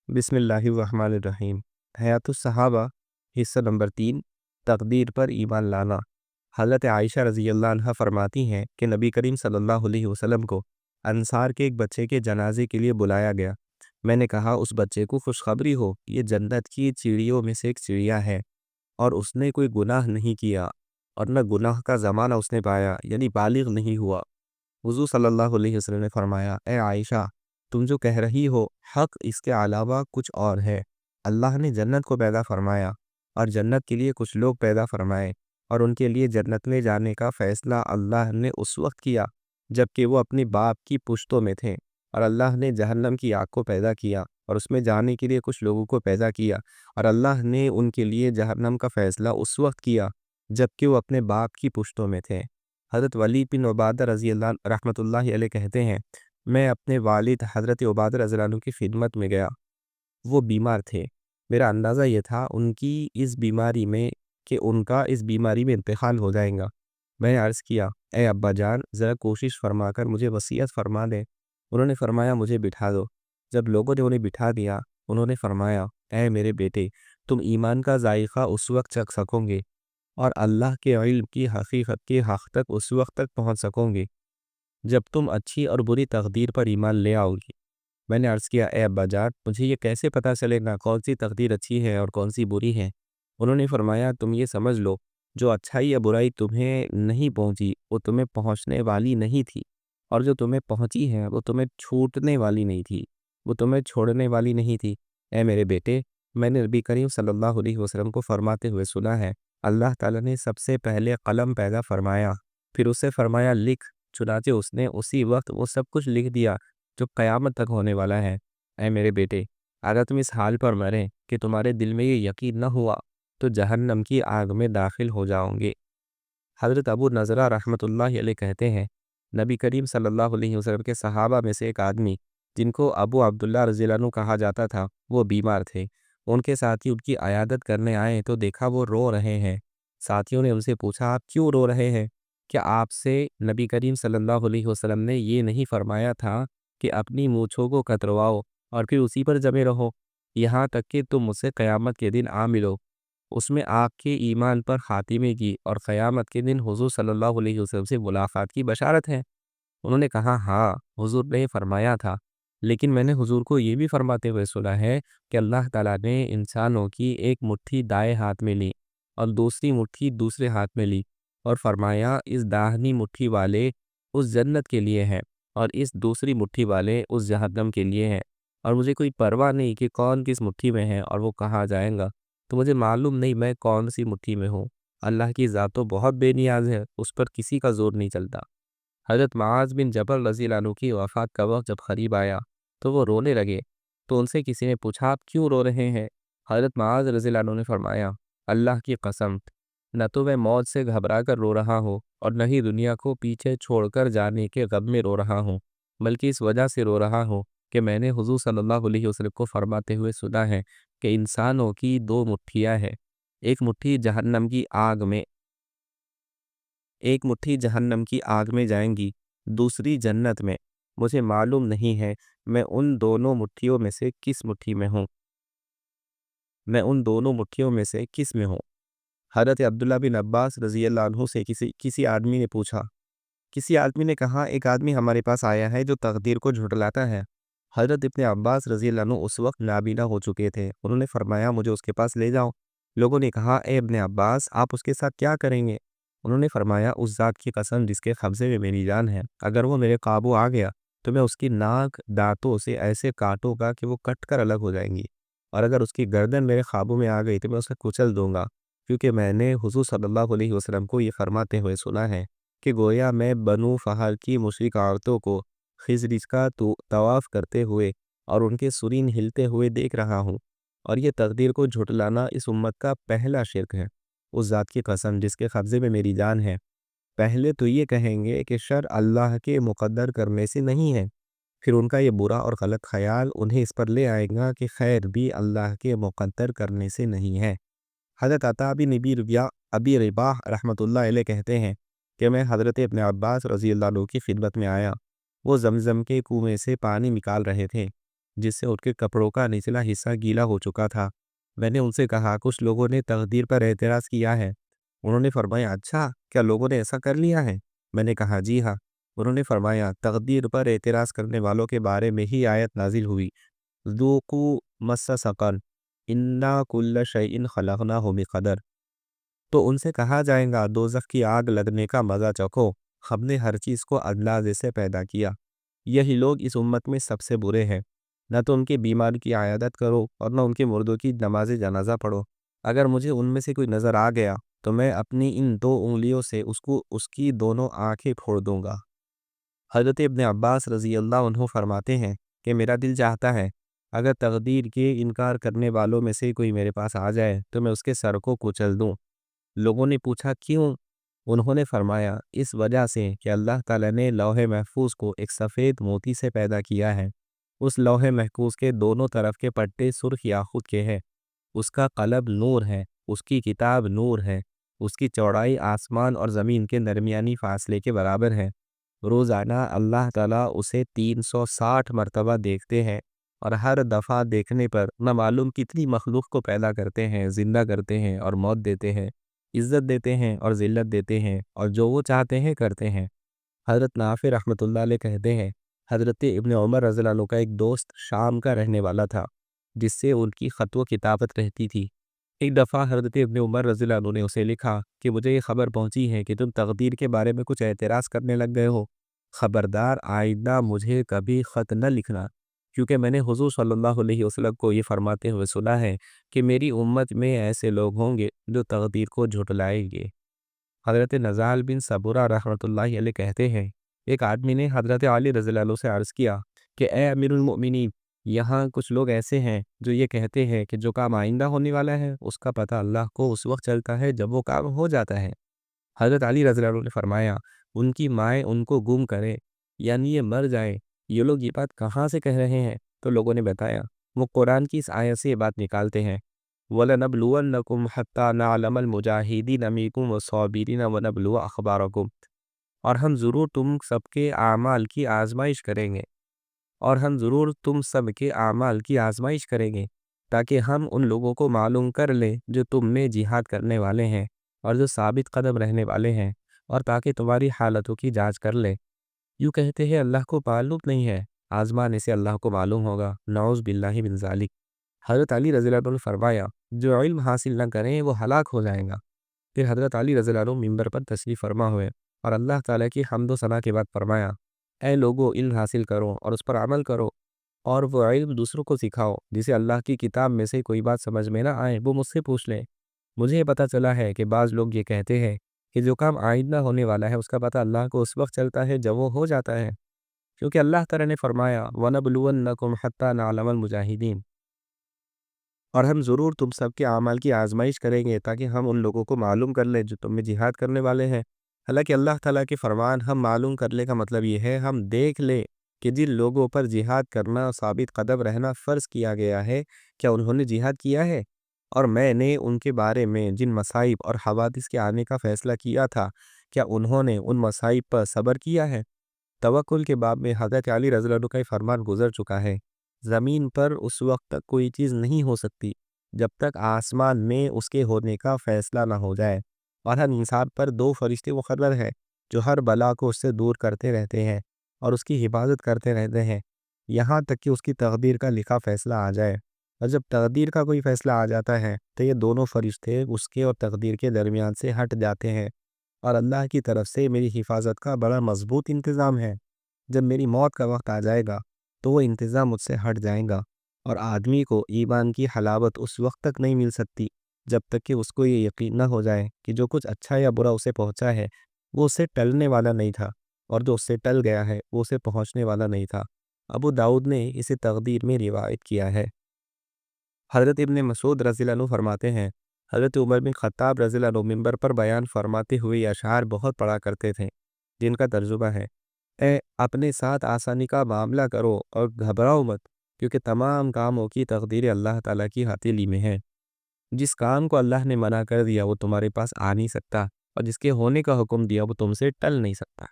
بسم اللہ الرحمن الرحیم۔ حیات الصحابہ حصہ نمبر 3، تقدیر پر ایمان لانا۔ حضرت عائشہ رضی اللہ عنہ فرماتی ہیں کہ نبی کریم صلی اللہ علیہ وسلم کو انصار کے ایک بچے کے جنازے کے لیے بلایا گیا۔ میں نے کہا اس بچے کو خوشخبری ہو، یہ جنت کی چڑیوں میں سے ایک چڑیا ہے اور اس نے کوئی گناہ نہیں کیا اور نہ گناہ کا زمانہ اس نے پایا، یعنی بالغ نہیں ہوا۔ حضور صلی اللہ علیہ وسلم نے فرمایا، اے عائشہ، تم جو کہہ رہی ہو حق اس کے علاوہ کچھ اور ہے۔ اللہ نے جنت کو پیدا فرمایا اور جنت کے لیے کچھ لوگ پیدا فرمائے، اور ان کے لیے جنت میں جانے کا فیصلہ اللہ نے اس وقت کیا جب کہ وہ اپنے باپ کی پشتوں میں تھے، اور اللہ نے جہنم کی آگ کو پیدا کیا اور اس میں جانے کے لیے کچھ لوگوں کو پیدا کیا، اور اللہ نے ان کے لیے جہنم کا فیصلہ اس وقت کیا جب کہ وہ اپنے باپ کی پشتوں میں تھے۔ حضرت ولید بن عبادہ رضی اللہ رحمۃ اللہ علیہ کہتے ہیں، میں اپنے والد حضرت عبادہ رضی اللہ عنہ کی خدمت میں گیا۔ وہ بیمار تھے۔ میرا اندازہ یہ تھا ان کی اس بیماری میں کہ ان کا اس بیماری میں انتقال ہو جائے گا۔ میں نے عرض کیا، اے ابا جان، ذرا کوشش فرما کر مجھے وصیت فرما دیں۔ انہوں نے فرمایا، مجھے بٹھا دو۔ جب لوگوں نے انہیں بٹھا دیا، انہوں نے فرمایا، اے میرے بیٹے، تم ایمان کا ذائقہ اس وقت چکھ سکو گے اور اللہ کے علم کی حقیقت کے حق تک اس وقت تک پہنچ سکو گے جب تم اچھی اور بری تقدیر پر ایمان لے آؤ گی۔ میں نے عرض کیا، اے ابا جان، مجھے یہ کیسے پتہ چلے گا کون سی تقدیر اچھی ہے اور کون سی بری ہے؟ انہوں نے فرمایا، تم یہ سمجھ لو، جو اچھائی یا برائی تمہیں نہیں پہنچی وہ تمہیں پہنچنے والی نہیں تھی، اور جو تمہیں پہنچی ہے وہ تمہیں چھوٹنے والی نہیں تھی، وہ تمہیں چھوڑنے والی نہیں تھی۔ اے میرے بیٹے، میں نے نبی کریم صلی اللہ علیہ وسلم کو فرماتے ہوئے سنا ہے، اللہ تعالیٰ نے سب سے پہلے قلم پیدا فرمایا، پھر اسے فرمایا لکھ، چنانچہ اس نے اسی وقت وہ سب کچھ لکھ دیا جو قیامت تک ہونے والا ہے۔ اے میرے بیٹے، اگر تم اس حال پر مرے کہ تمہارے دل میں یہ یقین نہ ہوا تو جہنم کی آگ میں داخل ہو جاؤں گے۔ حضرت ابو نضرہ رحمۃ اللہ علیہ کہتے ہیں، نبی کریم صلی اللہ علیہ وسلم کے صحابہ میں سے ایک آدمی جن کو ابو عبداللہ رضی اللہ عنہ کہا جاتا تھا، وہ بیمار تھے۔ ان کے ساتھی ان کی عیادت کرنے آئے تو دیکھا وہ رو رہے ہیں۔ ساتھیوں نے ان سے پوچھا، آپ کیوں رو رہے ہیں؟ کیا آپ سے نبی کریم صلی اللہ علیہ وسلم نے یہ نہیں فرمایا تھا کہ اپنی مونچھوں کو کترواؤ اور پھر اسی پر جمے رہو یہاں تک کہ تم مجھ سے قیامت کے دن آ ملو؟ اس میں آپ کے ایمان پر خاتمے کی اور قیامت کے دن حضور صلی اللہ علیہ وسلم سے ملاقات کی بشارت ہے۔ انہوں نے کہا، ہاں، حضور نے فرمایا تھا، لیکن میں نے حضور کو یہ بھی فرماتے ہوئے سنا ہے کہ اللہ تعالیٰ نے انسانوں کی ایک مٹھی دائیں ہاتھ میں لی اور دوسری مٹھی دوسرے ہاتھ میں لی، اور فرمایا اس داہنی مٹھی والے اس جنت کے لیے ہیں اور اس دوسری مٹھی والے اس جہنم کے لیے ہیں، اور مجھے کوئی پرواہ نہیں کہ کون کس مٹھی میں ہے اور وہ کہاں جائے گا، تو مجھے معلوم نہیں میں کون سی مٹھی میں ہوں۔ اللہ کی ذات تو بہت بے نیاز ہے، اس پر کسی کا زور نہیں چلتا۔ حضرت معاذ بن جبل رضی اللہ عنہ کی وفات کا وقت جب قریب آیا تو وہ رونے لگے، تو ان سے کسی نے پوچھا، آپ کیوں رو رہے ہیں؟ حضرت معاذ رضی اللہ عنہ نے فرمایا، اللہ کی قسم، نہ تو میں موت سے گھبرا کر رو رہا ہوں اور نہ ہی دنیا کو پیچھے چھوڑ کر جانے کے غم میں رو رہا ہوں، بلکہ اس وجہ سے رو رہا ہوں کہ میں نے حضور صلی اللہ علیہ وسلم کو فرماتے ہوئے سنا ہے کہ انسانوں کی دو مٹھیاں ہیں، ایک مٹھی جہنم کی آگ میں ایک مٹھی جہنم کی آگ میں جائیں گی، دوسری جنت میں۔ مجھے معلوم نہیں ہے میں ان دونوں مٹھیوں میں سے کس مٹھی میں ہوں میں ان دونوں مٹھیوں میں سے کس میں ہوں۔ حضرت عبداللہ بن عباس رضی اللہ عنہ سے کسی آدمی نے پوچھا، کسی آدمی نے کہا، ایک آدمی ہمارے پاس آیا ہے جو تقدیر کو جھٹلاتا ہے۔ حضرت ابن عباس رضی اللہ عنہ اس وقت نابینا ہو چکے تھے۔ انہوں نے فرمایا، مجھے اس کے پاس لے جاؤ۔ لوگوں نے کہا، اے ابن عباس، آپ اس کے ساتھ کیا کریں گے؟ انہوں نے فرمایا، اس ذات کی قسم جس کے قبضے میں میری جان ہے، اگر وہ میرے قابو آ گیا تو میں اس کی ناک دانتوں سے ایسے کاٹوں گا کہ وہ کٹ کر الگ ہو جائیں گی، اور اگر اس کی گردن میرے قابو میں آ گئی تو میں اسے کچل دوں گا، کیونکہ میں نے حضور صلی اللہ علیہ وسلم کو یہ فرماتے ہوئے سنا ہے کہ گویا میں بنو فہر کی مشرک عورتوں کو خضر کا طواف کرتے ہوئے اور ان کے سرین ہلتے ہوئے دیکھ رہا ہوں، اور یہ تقدیر کو جھٹلانا اس امت کا پہلا شرک ہے۔ اس ذات کی قسم جس کے قبضے میں میری جان ہے، پہلے تو یہ کہیں گے کہ شر اللہ کے مقدر کرنے سے نہیں ہے، پھر ان کا یہ برا اور غلط خیال انہیں اس پر لے آئے گا کہ خیر بھی اللہ کے مقدر کرنے سے نہیں ہے۔ حضرت عطا بن ابی رباح رحمۃ اللہ علیہ کہتے ہیں کہ میں حضرت ابن عباس رضی اللہ عنہ کی خدمت میں آیا۔ وہ زمزم کے کنویں سے پانی نکال رہے تھے۔ جس سے ان کے کپڑوں کا نچلا حصہ گیلا ہو چکا تھا۔ میں نے ان سے کہا کچھ لوگوں نے تقدیر پر اعتراض کیا ہے۔ انہوں نے فرمایا اچھا کیا لوگوں نے ایسا کر لیا ہے؟ میں نے کہا جی ہاں۔ انہوں نے فرمایا تقدیر پر اعتراض کرنے والوں کے بارے میں ہی آیت نازل ہوئی، ذوقوا مس سقر انا کل شیء خلقناہ بقدر۔ تو ان سے کہا جائے گا دوزخ کی آگ لگنے کا مزہ چکھو، ہم نے ہر چیز کو اندازے سے پیدا کیا۔ یہی لوگ اس امت میں سب سے برے ہیں۔ نہ تو ان کے بیمار کی عیادت کرو اور نہ ان کے مردوں کی نماز جنازہ پڑھو۔ اگر مجھے ان میں سے کوئی نظر آ گیا تو میں اپنی ان 2 انگلیوں سے اس کی دونوں آنکھیں پھوڑ دوں گا۔ حضرت ابن عباس رضی اللہ عنہ فرماتے ہیں کہ میرا دل چاہتا ہے اگر تقدیر کے انکار کرنے والوں میں سے کوئی میرے پاس آ جائے تو میں اس کے سر کو کچل دوں۔ لوگوں نے پوچھا کیوں؟ انہوں نے فرمایا اس وجہ سے کہ اللہ تعالیٰ نے لوح محفوظ کو ایک سفید موتی سے پیدا کیا ہے۔ اس لوح محفوظ کے دونوں طرف کے پٹے سرخ یاقوت کے ہیں۔ اس کا قلم نور ہے، اس کی کتاب نور ہے، اس کی چوڑائی آسمان اور زمین کے درمیانی فاصلے کے برابر ہے۔ روزانہ اللہ تعالیٰ اسے 360 مرتبہ دیکھتے ہیں، اور ہر دفعہ دیکھنے پر نہ معلوم کتنی مخلوق کو پیدا کرتے ہیں، زندہ کرتے ہیں اور موت دیتے ہیں، عزت دیتے ہیں اور ذلت دیتے ہیں، اور جو وہ چاہتے ہیں کرتے ہیں۔ حضرت نافع رحمۃ اللہ علیہ کہتے ہیں حضرت ابن عمر رضی اللہ عنہ کا ایک دوست شام کا رہنے والا تھا جس سے ان کی خط و کتابت رہتی تھی۔ ایک دفعہ حضرت ابن عمر رضی اللہ عنہ نے اسے لکھا کہ مجھے یہ خبر پہنچی ہے کہ تم تقدیر کے بارے میں کچھ اعتراض کرنے لگ گئے ہو، خبردار آئندہ مجھے کبھی خط نہ لکھنا، کیونکہ میں نے حضور صلی اللہ علیہ وسلم کو یہ فرماتے ہوئے سنا ہے کہ میری امت میں ایسے لوگ ہوں گے جو تقدیر کو جھٹلائیں گے۔ حضرت نزال بن صبورہ رحمۃ اللہ علیہ کہتے ہیں ایک آدمی نے حضرت علی رضی اللہ عنہ سے عرض کیا کہ اے امیر المؤمنین، یہاں کچھ لوگ ایسے ہیں جو یہ کہتے ہیں کہ جو کام آئندہ ہونے والا ہے اس کا پتہ اللہ کو اس وقت چلتا ہے جب وہ کام ہو جاتا ہے۔ حضرت علی رضی اللہ عنہ نے فرمایا ان کی مائیں ان کو گم کرے، یعنی یہ مر جائیں۔ یہ لوگ یہ بات کہاں سے کہہ رہے ہیں؟ تو لوگوں نے بتایا وہ قرآن کی اس آیت سے یہ بات نکالتے ہیں، وَلَنَبْلُوَنَّكُمْ حَتَّى نَعْلَمَ الْمُجَاهِدِينَ مِنكُمْ وَالصَّابِرِينَ وَنَبْلُوَ أَخْبَارَكُمْ۔ اور ہم ضرور تم سب کے اعمال کی آزمائش کریں گے، اور ہم ضرور تم سب کے اعمال کی آزمائش کریں گے تاکہ ہم ان لوگوں کو معلوم کر لیں جو تم میں جہاد کرنے والے ہیں اور جو ثابت قدم رہنے والے ہیں، اور تاکہ تمہاری حالتوں کی جانچ کر لیں۔ یوں کہتے ہیں اللہ کو معلوم نہیں ہے، آزمانے سے اللہ کو معلوم ہوگا، نعوذ باللہ من ذالک۔ حضرت علی رضی اللہ عنہ نے فرمایا جو علم حاصل نہ کریں وہ ہلاک ہو جائیں گا۔ پھر حضرت علی رضی اللہ عنہ ممبر پر تشریف فرما ہوئے اور اللہ تعالیٰ کی حمد و ثنا کے بعد فرمایا اے لوگو علم حاصل کرو اور اس پر عمل کرو، اور وہ علم دوسروں کو سکھاؤ۔ جسے اللہ کی کتاب میں سے کوئی بات سمجھ میں نہ آئے وہ مجھ سے پوچھ لیں۔ مجھے پتہ چلا ہے کہ بعض لوگ یہ کہتے ہیں کہ جو کام آئندہ ہونے والا ہے اس کا پتہ اللہ کو اس وقت چلتا ہے جب وہ ہو جاتا ہے، کیونکہ اللہ تعالیٰ نے فرمایا وَنَبْلُوَنَّكُمْ حَتَّى نَعْلَمَ الْمُجَاهِدِينَ، اور ہم ضرور تم سب کے اعمال کی آزمائش کریں گے تاکہ ہم ان لوگوں کو معلوم کر لیں جو تم میں جہاد کرنے والے ہیں۔ حالانکہ اللہ تعالیٰ کے فرمان ہم معلوم کر لے کا مطلب یہ ہے ہم دیکھ لیں کہ جن لوگوں پر جہاد کرنا اور ثابت قدم رہنا فرض کیا گیا ہے کیا انہوں نے جہاد کیا ہے، اور میں نے ان کے بارے میں جن مصائب اور حوادث کے آنے کا فیصلہ کیا تھا کیا انہوں نے ان مصائب پر صبر کیا ہے۔ توکل کے باب میں حضرت علی رضی اللہ عنہ کا فرمان گزر چکا ہے، زمین پر اس وقت تک کوئی چیز نہیں ہو سکتی جب تک آسمان میں اس کے ہونے کا فیصلہ نہ ہو جائے، اور ہر انسان پر 2 فرشتے مقرر ہیں جو ہر بلا کو اس سے دور کرتے رہتے ہیں اور اس کی حفاظت کرتے رہتے ہیں یہاں تک کہ اس کی تقدیر کا لکھا فیصلہ آ جائے۔ اور جب تقدیر کا کوئی فیصلہ آ جاتا ہے تو یہ دونوں فرشتے اس کے اور تقدیر کے درمیان سے ہٹ جاتے ہیں، اور اللہ کی طرف سے میری حفاظت کا بڑا مضبوط انتظام ہے۔ جب میری موت کا وقت آ جائے گا تو وہ انتظام مجھ سے ہٹ جائے گا، اور آدمی کو ایمان کی حلاوت اس وقت تک نہیں مل سکتی جب تک کہ اس کو یہ یقین نہ ہو جائے کہ جو کچھ اچھا یا برا اسے پہنچا ہے وہ اسے ٹلنے والا نہیں تھا، اور جو اس سے ٹل گیا ہے وہ اسے پہنچنے والا نہیں تھا۔ ابو داؤد نے اسے تقدیر میں روایت کیا ہے۔ حضرت ابن مسعود رضی اللہ عنہ فرماتے ہیں حضرت عمر بن خطاب رضی اللہ عنہ منبر پر بیان فرماتے ہوئے یہ اشعار بہت پڑھا کرتے تھے جن کا ترجمہ ہے اے اپنے ساتھ آسانی کا معاملہ کرو اور گھبراؤ مت، کیونکہ تمام کاموں کی تقدیر اللہ تعالیٰ کی ہتھیلی میں ہے۔ جس کام کو اللہ نے منع کر دیا وہ تمہارے پاس آ نہیں سکتا، اور جس کے ہونے کا حکم دیا وہ تم سے ٹل نہیں سکتا۔